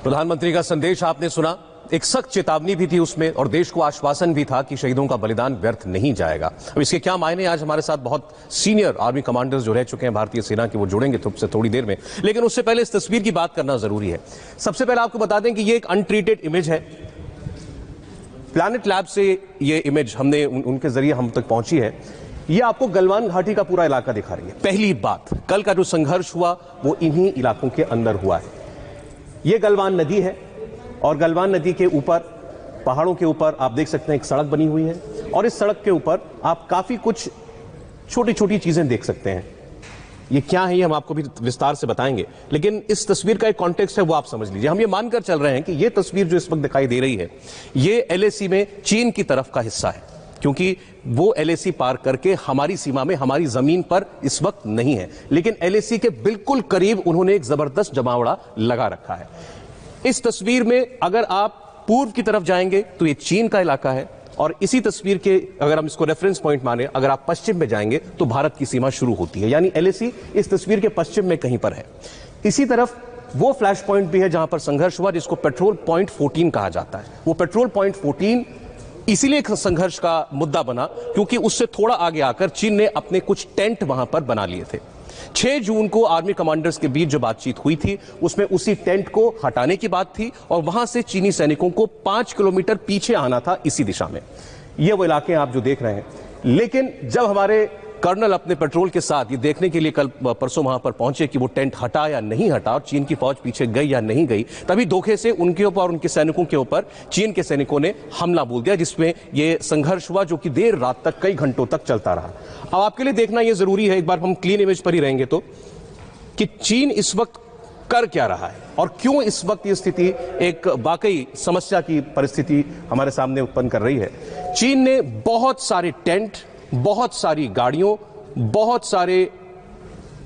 प्रधानमंत्री का संदेश आपने सुना, एक सख्त चेतावनी भी थी उसमें और देश को आश्वासन भी था कि शहीदों का बलिदान व्यर्थ नहीं जाएगा। अब इसके क्या मायने, आज हमारे साथ बहुत सीनियर आर्मी कमांडर्स जो रह चुके हैं भारतीय सेना के, वो जुड़ेंगे तुमसे थोड़ी देर में। लेकिन उससे पहले इस तस्वीर की बात करना जरूरी है। सबसे पहले आपको बता दें कि ये एक अनट्रीटेड इमेज है। प्लैनेट लैब से ये इमेज हमने उनके जरिए हम तक पहुंची है। ये आपको गलवान घाटी का पूरा इलाका दिखा रही है। पहली बात, कल का जो संघर्ष हुआ वो इन्हीं इलाकों के अंदर हुआ है। ये गलवान नदी है और गलवान नदी के ऊपर, पहाड़ों के ऊपर आप देख सकते हैं एक सड़क बनी हुई है और इस सड़क के ऊपर आप काफी कुछ छोटी छोटी चीजें देख सकते हैं। ये क्या है ये हम आपको भी विस्तार से बताएंगे, लेकिन इस तस्वीर का एक कॉन्टेक्स्ट है वो आप समझ लीजिए। हम ये मानकर चल रहे हैं कि ये तस्वीर जो इस वक्त दिखाई दे रही है ये एलएसी में चीन की तरफ का हिस्सा है, क्योंकि वो एलएसी पार करके हमारी सीमा में, हमारी जमीन पर इस वक्त नहीं है। लेकिन एलएसी के बिल्कुल करीब उन्होंने एक जबरदस्त जमावड़ा लगा रखा है। इस तस्वीर में अगर आप पूर्व की तरफ जाएंगे तो ये चीन का इलाका है और इसी तस्वीर के, अगर हम इसको रेफरेंस पॉइंट माने, अगर आप पश्चिम में जाएंगे तो भारत की सीमा शुरू होती है, यानी एलएसी इस तस्वीर के पश्चिम में कहीं पर है। इसी तरफ वो फ्लैश पॉइंट भी है जहां पर संघर्ष हुआ, जिसको पेट्रोल पॉइंट 14 कहा जाता है। वो पेट्रोल पॉइंट 14 इसीलिए संघर्ष का मुद्दा बना क्योंकि उससे थोड़ा आगे आकर चीन ने अपने कुछ टेंट वहां पर बना लिए थे। 6 जून को आर्मी कमांडर्स के बीच जो बातचीत हुई थी उसमें उसी टेंट को हटाने की बात थी और वहां से चीनी सैनिकों को 5 किलोमीटर पीछे आना था इसी दिशा में। ये वो इलाके आप जो देख रहे हैं। लेकिन जब हमारे कर्नल अपने पेट्रोल के साथ ये देखने के लिए कल परसों वहां पर पहुंचे कि वो टेंट हटा या नहीं हटा और चीन की फौज पीछे गई या नहीं गई, तभी धोखे से उनके ऊपर और उनके सैनिकों के ऊपर चीन के सैनिकों ने हमला बोल दिया, जिसमें ये संघर्ष हुआ जो कि देर रात तक, कई घंटों तक चलता रहा। अब आपके लिए देखना यह जरूरी है, एक बार हम क्लीन इमेज पर ही रहेंगे तो, कि चीन इस वक्त कर क्या रहा है और क्यों इस वक्त ये स्थिति एक वाकई समस्या की परिस्थिति हमारे सामने उत्पन्न कर रही है। चीन ने बहुत सारे टेंट, बहुत सारी गाड़ियों, बहुत सारे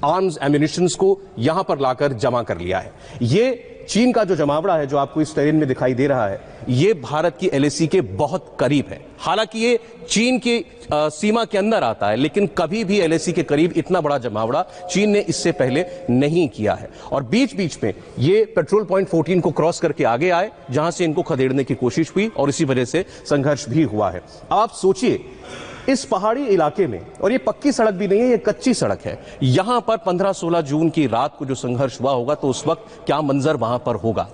आर्म्स एम्यूनिशंस को यहां पर लाकर जमा कर लिया है। ये चीन का जो जमावड़ा है जो आपको इस टेरेन में दिखाई दे रहा है, ये भारत की एलएसी के बहुत करीब है। हालांकि ये चीन की सीमा के अंदर आता है, लेकिन कभी भी एलएसी के करीब इतना बड़ा जमावड़ा चीन ने इससे पहले नहीं किया है। और बीच बीच में ये पेट्रोल पॉइंट 14 को क्रॉस करके आगे आए, जहां से इनको खदेड़ने की कोशिश हुई और इसी वजह से संघर्ष भी हुआ है। अब आप सोचिए, इस पहाड़ी इलाके में, और ये पक्की सड़क भी नहीं है, ये कच्ची सड़क है, यहां पर 15-16 जून की रात को जो संघर्ष हुआ होगा तो उस वक्त क्या मंजर वहां पर होगा।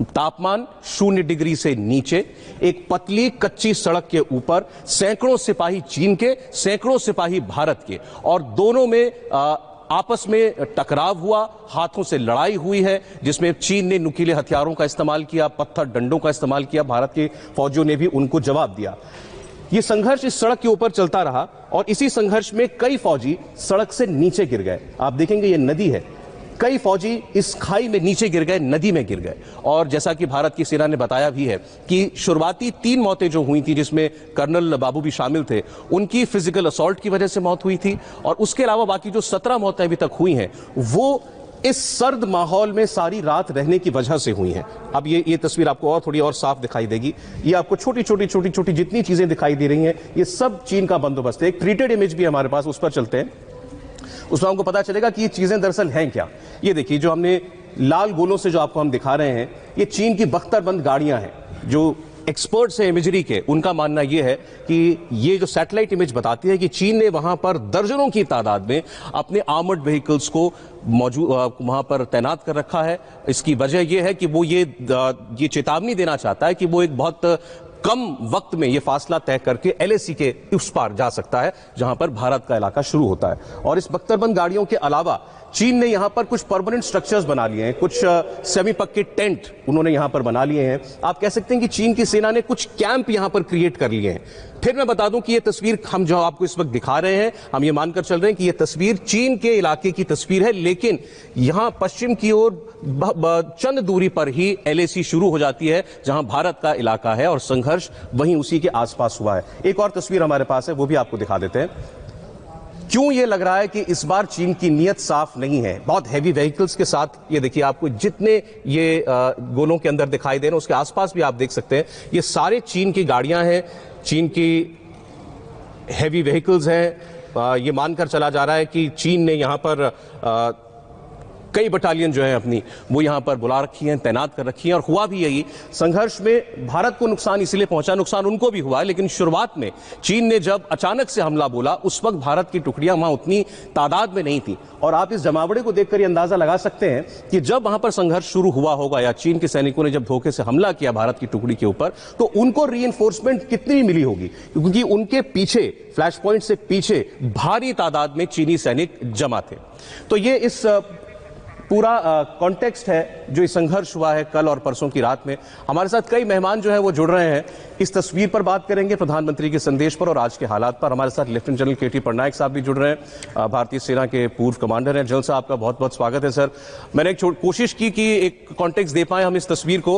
तापमान 0 डिग्री से नीचे, एक पतली कच्ची सड़क के ऊपर सैकड़ों सिपाही चीन के, सैकड़ों सिपाही भारत के, और दोनों में आपस में टकराव हुआ, हाथों से लड़ाई हुई है, जिसमें चीन ने नुकीले हथियारों का इस्तेमाल किया, पत्थर डंडों का इस्तेमाल किया, भारत के फौजियों ने भी उनको जवाब दिया। ये संघर्ष इस सड़क के ऊपर चलता रहा और इसी संघर्ष में कई फौजी सड़क से नीचे गिर गए। आप देखेंगे ये नदी है, कई फौजी इस खाई में नीचे गिर गए, नदी में गिर गए। और जैसा कि भारत की सेना ने बताया भी है कि शुरुआती 3 मौतें जो हुई थी, जिसमें कर्नल बाबू भी शामिल थे, उनकी फिजिकल असॉल्ट की वजह से मौत हुई थी और उसके अलावा बाकी जो 17 मौतें अभी तक हुई हैं वो इस सर्द माहौल में सारी रात रहने की वजह से हुई हैं। अब ये तस्वीर आपको और थोड़ी और साफ दिखाई देगी। ये आपको छोटी छोटी जितनी चीजें दिखाई दे रही हैं, ये सब चीन का बंदोबस्त है। एक ट्रीटेड इमेज भी हमारे पास, उस पर चलते हैं, उसमें हमको पता चलेगा कि ये चीजें दरअसल हैं क्या। ये देखिए, जो हमने लाल गोलों से जो आपको हम दिखा रहे हैं, ये चीन की बख्तरबंद गाड़ियां हैं। जो एक्सपर्ट्स हैं इमेजरी के, उनका मानना यह है कि ये जो सैटेलाइट इमेज बताती है कि चीन ने वहां पर दर्जनों की तादाद में अपने आर्मर्ड व्हीकल्स को मौजूद वहां पर तैनात कर रखा है। इसकी वजह यह है कि वो ये चेतावनी देना चाहता है कि वो एक बहुत कम वक्त में ये फासला तय करके एलएसी के उस पार जा सकता है जहां पर भारत का इलाका शुरू होता है। और इस बख्तरबंद गाड़ियों के अलावा चीन ने यहां पर कुछ परमानेंट स्ट्रक्चर्स बना लिए हैं, कुछ सेमी पक्के टेंट उन्होंने यहां पर बना लिए हैं। आप कह सकते हैं कि चीन की सेना ने कुछ कैंप यहां पर क्रिएट कर लिए हैं। फिर मैं बता दूं कि ये तस्वीर हम जो आपको इस वक्त दिखा रहे हैं, हम ये मानकर चल रहे हैं कि ये तस्वीर चीन के इलाके की तस्वीर है, लेकिन यहां पश्चिम की ओर चंद दूरी पर ही एलएसी शुरू हो जाती है, जहां भारत का इलाका है और संघर्ष वहीं उसी के आसपास हुआ है। एक और तस्वीर हमारे पास है, वो भी आपको दिखा देते हैं। क्यों ये लग रहा है कि इस बार चीन की नीयत साफ नहीं है। बहुत हैवी व्हीकल्स के साथ, ये देखिए, आपको जितने ये गोलों के अंदर दिखाई दे रहे हैं उसके आसपास भी आप देख सकते हैं, ये सारे चीन की गाड़ियां हैं, चीन की हैवी व्हीकल्स हैं। ये मानकर चला जा रहा है कि चीन ने यहां पर कई बटालियन जो है अपनी वो यहां पर बुला रखी हैं, तैनात कर रखी हैं। और हुआ भी यही, संघर्ष में भारत को नुकसान इसलिए पहुंचा, नुकसान उनको भी हुआ, लेकिन शुरुआत में चीन ने जब अचानक से हमला बोला उस वक्त भारत की टुकड़ियां वहां उतनी तादाद में नहीं थी। और आप इस जमावड़े को देखकर ये अंदाजा लगा सकते हैं कि जब वहां पर संघर्ष शुरू हुआ होगा या चीन के सैनिकों ने जब धोखे से हमला किया भारत की टुकड़ी के ऊपर, तो उनको रीइंफोर्समेंट कितनी मिली होगी, क्योंकि उनके पीछे, फ्लैश पॉइंट से पीछे भारी तादाद में चीनी सैनिक जमा थे। तो ये इस पूरा कॉन्टेक्स्ट है जो इस संघर्ष हुआ है कल और परसों की रात में। हमारे साथ कई मेहमान जो है वो जुड़ रहे हैं, इस तस्वीर पर बात करेंगे, प्रधानमंत्री के संदेश पर और आज के हालात पर। हमारे साथ लेफ्टिनेंट जनरल के टी पटनायक साहब भी जुड़ रहे हैं, भारतीय सेना के पूर्व कमांडर हैं। जनरल साहब, आपका बहुत बहुत स्वागत है सर। मैंने एक कोशिश की कि एक कॉन्टेक्स्ट दे पाए हम इस तस्वीर को।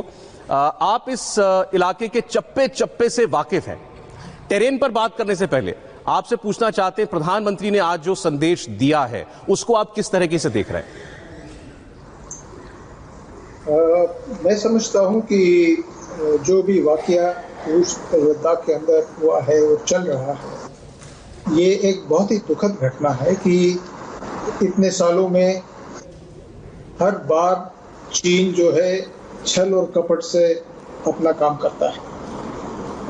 आप इस इलाके के चप्पे चप्पे से वाकिफ हैं। टेरेन पर बात करने से पहले आपसे पूछना चाहते हैं, प्रधानमंत्री ने आज जो संदेश दिया है उसको आप किस तरीके से देख रहे हैं? मैं समझता हूं कि जो भी वाकया रूस लद्दाख के अंदर हुआ है और चल रहा है, ये एक बहुत ही दुखद घटना है कि इतने सालों में हर बार चीन जो है छल और कपट से अपना काम करता है,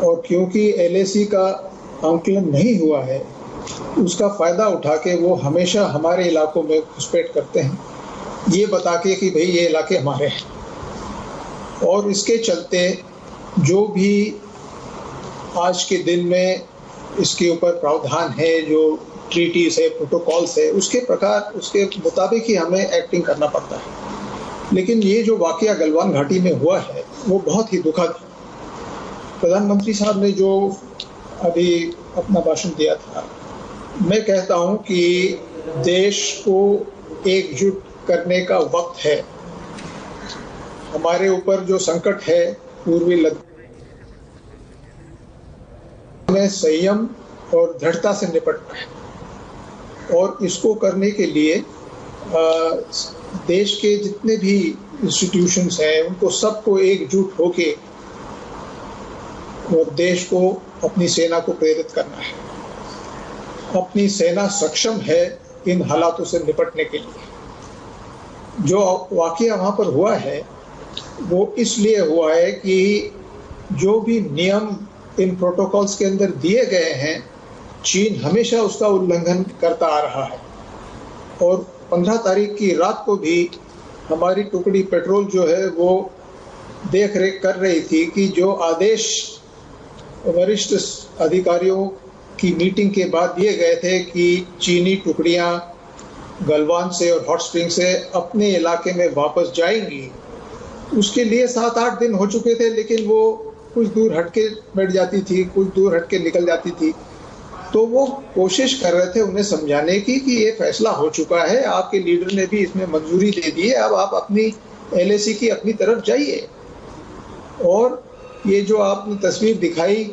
और क्योंकि LAC का आंकलन नहीं हुआ है उसका फायदा उठा के वो हमेशा हमारे इलाकों में घुसपैठ करते हैं, ये बता के कि भाई ये इलाके हमारे हैं। और इसके चलते जो भी आज के दिन में इसके ऊपर प्रावधान है, जो ट्रीटीज है, प्रोटोकॉल्स है, उसके मुताबिक ही हमें एक्टिंग करना पड़ता है। लेकिन ये जो वाकया गलवान घाटी में हुआ है वो बहुत ही दुखद है। प्रधानमंत्री साहब ने जो अभी अपना भाषण दिया था, मैं कहता हूं कि देश को एकजुट करने का वक्त है। हमारे ऊपर जो संकट है पूर्वी लद्दाख में संयम और दृढ़ता से निपटना है, और इसको करने के लिए देश के जितने भी इंस्टीट्यूशंस हैं उनको सबको एकजुट होके और देश को, अपनी सेना को प्रेरित करना है। अपनी सेना सक्षम है इन हालातों से निपटने के लिए। जो वाकया वहाँ पर हुआ है वो इसलिए हुआ है कि जो भी नियम इन प्रोटोकॉल्स के अंदर दिए गए हैं, चीन हमेशा उसका उल्लंघन करता आ रहा है। और 15 तारीख की रात को भी हमारी टुकड़ी पेट्रोल जो है वो देख रेख कर रही थी कि जो आदेश वरिष्ठ अधिकारियों की मीटिंग के बाद दिए गए थे कि चीनी टुकड़ियां गलवान से और हॉट स्प्रिंग से अपने इलाके में वापस जाएंगी, उसके लिए 7-8 दिन हो चुके थे, लेकिन वो कुछ दूर हटके बैठ जाती थी, कुछ दूर हटके निकल जाती थी। तो वो कोशिश कर रहे थे उन्हें समझाने की कि ये फैसला हो चुका है, आपके लीडर ने भी इसमें मंजूरी दे दी है, अब आप अपनी LAC की अपनी तरफ जाइए। और ये जो आपने तस्वीर दिखाई,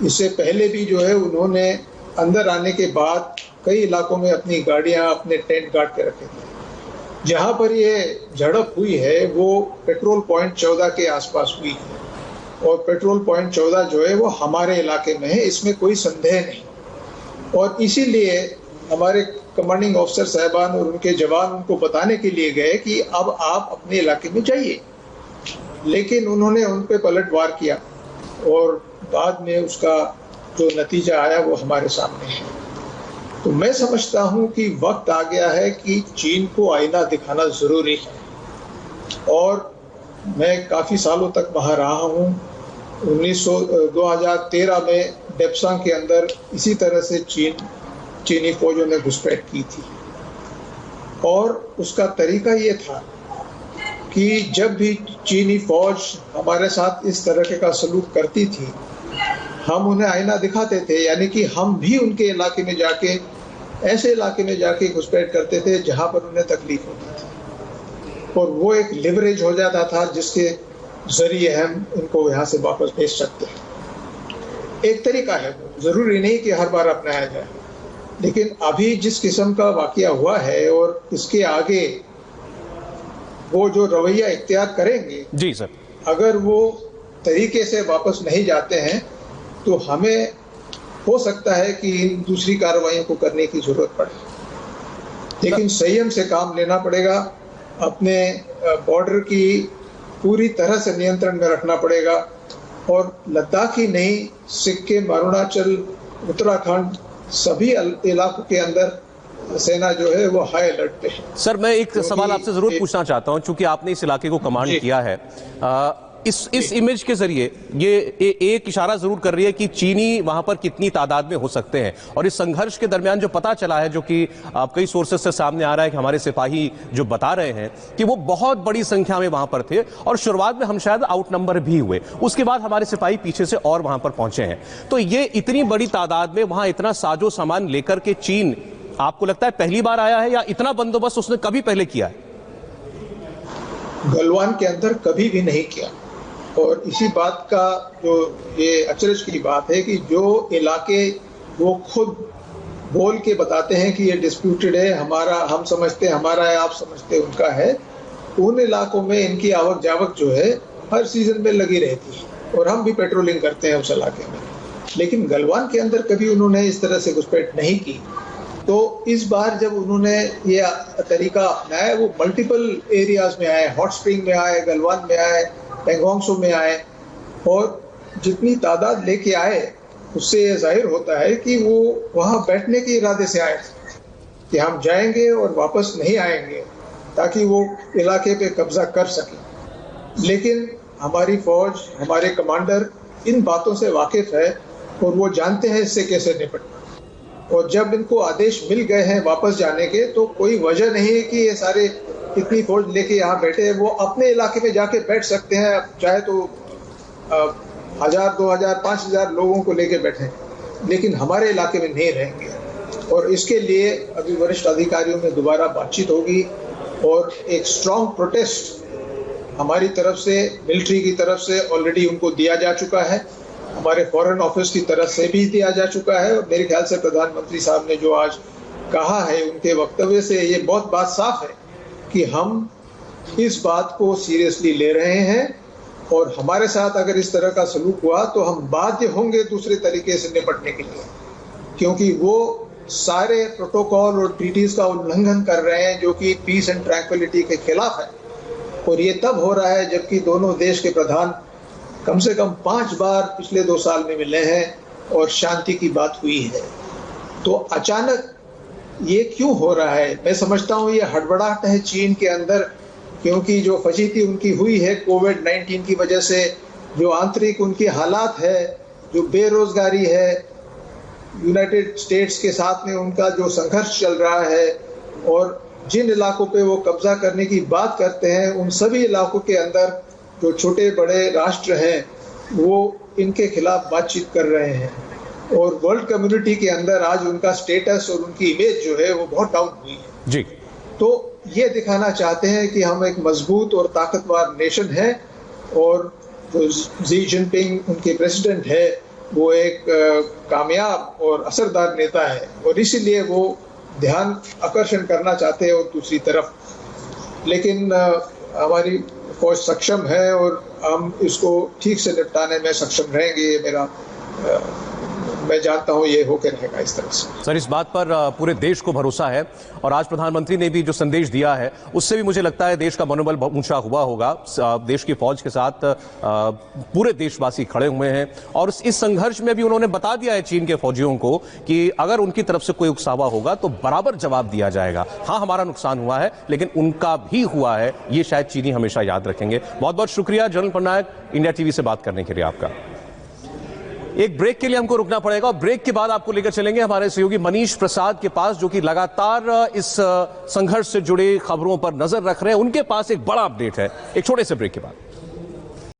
इससे पहले भी जो है उन्होंने अंदर आने के बाद कई इलाकों में अपनी गाड़ियां, अपने टेंट गाड़ के रखे थे। जहां पर ये झड़प हुई है वो पेट्रोल पॉइंट 14 के आसपास हुई है, और पेट्रोल पॉइंट 14 जो है वो हमारे इलाके में है, इसमें कोई संदेह नहीं। और इसीलिए हमारे कमांडिंग ऑफिसर साहबान और उनके जवान उनको बताने के लिए गए कि अब आप अपने इलाके में जाइए, लेकिन उन्होंने उन पे पलटवार किया और बाद में उसका जो नतीजा आया वो हमारे सामने है। तो मैं समझता हूं कि वक्त आ गया है कि चीन को आईना दिखाना जरूरी है। और मैं काफ़ी सालों तक वहाँ रहा हूँ। 2013 में डेप्सांग के अंदर इसी तरह से चीनी फौजों ने घुसपैठ की थी, और उसका तरीका ये था कि जब भी चीनी फौज हमारे साथ इस तरह का सलूक करती थी, हम उन्हें आईना दिखाते थे, यानी कि हम भी उनके इलाके में जाके, ऐसे इलाके में जाके घुसपैठ करते थे जहां पर उन्हें तकलीफ होती थी, और वो एक लिवरेज हो जाता था जिसके जरिए हम उनको यहाँ से वापस भेज सकते हैं। एक तरीका है, जरूरी नहीं कि हर बार अपनाया जाए, लेकिन अभी जिस किस्म का वाकया हुआ है और इसके आगे वो जो रवैया इख्तियार करेंगे, जी सर, अगर वो तरीके से वापस नहीं जाते हैं तो हमें हो सकता है कि इन दूसरी कार्रवाइयों को करने की जरूरत पड़े। लेकिन संयम से काम लेना पड़ेगा, अपने बॉर्डर की पूरी तरह से नियंत्रण में रखना पड़ेगा और लद्दाख ही नहीं, सिक्किम, अरुणाचल, उत्तराखंड सभी इलाकों के अंदर सेना जो है वो हाई अलर्ट पे है। सर, मैं एक सवाल आपसे जरूर पूछना चाहता हूं, चूंकि आपने इस इलाके को कमांड किया है। इस इमेज के जरिए ये एक इशारा जरूर कर रही है कि चीनी वहां पर कितनी तादाद में हो सकते हैं। और इस संघर्ष के दरमियान जो पता चला है, जो कि कई सोर्सेस से सामने आ रहा है कि हमारे सिपाही जो बता रहे हैं कि वो बहुत बड़ी संख्या में वहां पर थे और शुरुआत में हम शायद आउटनंबर भी हुए, उसके बाद हमारे सिपाही पीछे से और वहां पर पहुंचे हैं। तो ये इतनी बड़ी तादाद में वहां इतना साजो सामान लेकर के चीन, आपको लगता है पहली बार आया है या इतना बंदोबस्त उसने कभी पहले किया है? गलवान के अंदर कभी भी नहीं किया। और इसी बात का जो ये अचरज की बात है कि जो इलाके वो खुद बोल के बताते हैं कि ये डिस्प्यूटेड है, हमारा, हम समझते हमारा है, आप समझते उनका है, उन इलाकों में इनकी आवक जावक जो है हर सीजन में लगी रहती है और हम भी पेट्रोलिंग करते हैं उस इलाके में। लेकिन गलवान के अंदर कभी उन्होंने इस तरह से घुसपैठ नहीं की। तो इस बार जब उन्होंने ये तरीका अपनाया, वो मल्टीपल एरियाज में आए, हॉट स्प्रिंग में आए, गलवान में आए, पेंगोंग त्सो में आए, और जितनी तादाद लेके आए उससे ये जाहिर होता है कि वो वहां बैठने के इरादे से आए थे कि हम जाएंगे और वापस नहीं आएंगे, ताकि वो इलाके पे कब्जा कर सके। लेकिन हमारी फौज, हमारे कमांडर इन बातों से वाकिफ है और वो जानते हैं इससे कैसे निपटना। और जब इनको आदेश मिल गए हैं वापस जाने के, तो कोई वजह नहीं है कि ये सारे इतनी फौज लेके यहाँ बैठे हैं। वो अपने इलाके में जाके बैठ सकते हैं, चाहे तो 1000, 2000, 5000 लोगों को लेके बैठे, लेकिन हमारे इलाके में नहीं रहेंगे। और इसके लिए अभी वरिष्ठ अधिकारियों में दोबारा बातचीत होगी और एक स्ट्रांग प्रोटेस्ट हमारी तरफ से, मिलिट्री की तरफ से ऑलरेडी उनको दिया जा चुका है, हमारे फॉरेन ऑफिस की तरफ से भी दिया जा चुका है। और मेरे ख्याल से प्रधानमंत्री साहब ने जो आज कहा है, उनके वक्तव्य से ये बहुत बात साफ है कि हम इस बात को सीरियसली ले रहे हैं और हमारे साथ अगर इस तरह का सलूक हुआ तो हम बाध्य होंगे दूसरे तरीके से निपटने के लिए, क्योंकि वो सारे प्रोटोकॉल और ट्रीटीज का उल्लंघन कर रहे हैं जो कि पीस एंड ट्रैंक्विलिटी के खिलाफ है। और ये तब हो रहा है जबकि दोनों देश के प्रधान कम से कम 5 बार पिछले 2 साल में मिले हैं और शांति की बात हुई है। तो अचानक ये क्यों हो रहा है? मैं समझता हूँ ये हड़बड़ाहट है चीन के अंदर, क्योंकि जो फजीती उनकी हुई है कोविड-19 की वजह से, जो आंतरिक उनकी हालात है, जो बेरोजगारी है, यूनाइटेड स्टेट्स के साथ में उनका जो संघर्ष चल रहा है, और जिन इलाकों पे वो कब्जा करने की बात करते हैं, उन सभी इलाकों के अंदर जो छोटे बड़े राष्ट्र हैं वो इनके खिलाफ बातचीत कर रहे हैं। और वर्ल्ड कम्युनिटी के अंदर आज उनका स्टेटस और उनकी इमेज जो है वो बहुत डाउन हुई है जी। तो ये दिखाना चाहते हैं कि हम एक मजबूत और ताकतवर नेशन है, और जो जी जिनपिंग उनके प्रेसिडेंट है वो एक कामयाब और असरदार नेता है, और इसीलिए वो ध्यान आकर्षण करना चाहते हैं और दूसरी तरफ। लेकिन हमारी फौज सक्षम है और हम इसको ठीक से निपटाने में सक्षम रहेंगे। ये मेरा मैं जानता हूं ये होकर रहेगा इस तरह से। सर, इस बात पर पूरे देश को भरोसा है, और आज प्रधानमंत्री ने भी जो संदेश दिया है उससे भी मुझे लगता है देश का मनोबल ऊंचा हुआ होगा। देश की फौज के साथ पूरे देशवासी खड़े हुए हैं, और इस संघर्ष में भी उन्होंने बता दिया है चीन के फौजियों को कि अगर उनकी तरफ से कोई उकसावा होगा तो बराबर जवाब दिया जाएगा। हाँ, हमारा नुकसान हुआ है लेकिन उनका भी हुआ है, ये शायद चीनी हमेशा याद रखेंगे। बहुत बहुत शुक्रिया जनरल पटनायक, इंडिया टीवी से बात करने के लिए आपका। एक ब्रेक के लिए हमको रुकना पड़ेगा, और ब्रेक के बाद आपको लेकर चलेंगे हमारे सहयोगी मनीष प्रसाद के पास, जो कि लगातार इस संघर्ष से जुड़ी खबरों पर नजर रख रहे हैं। उनके पास एक बड़ा अपडेट है, एक छोटे से ब्रेक के बाद।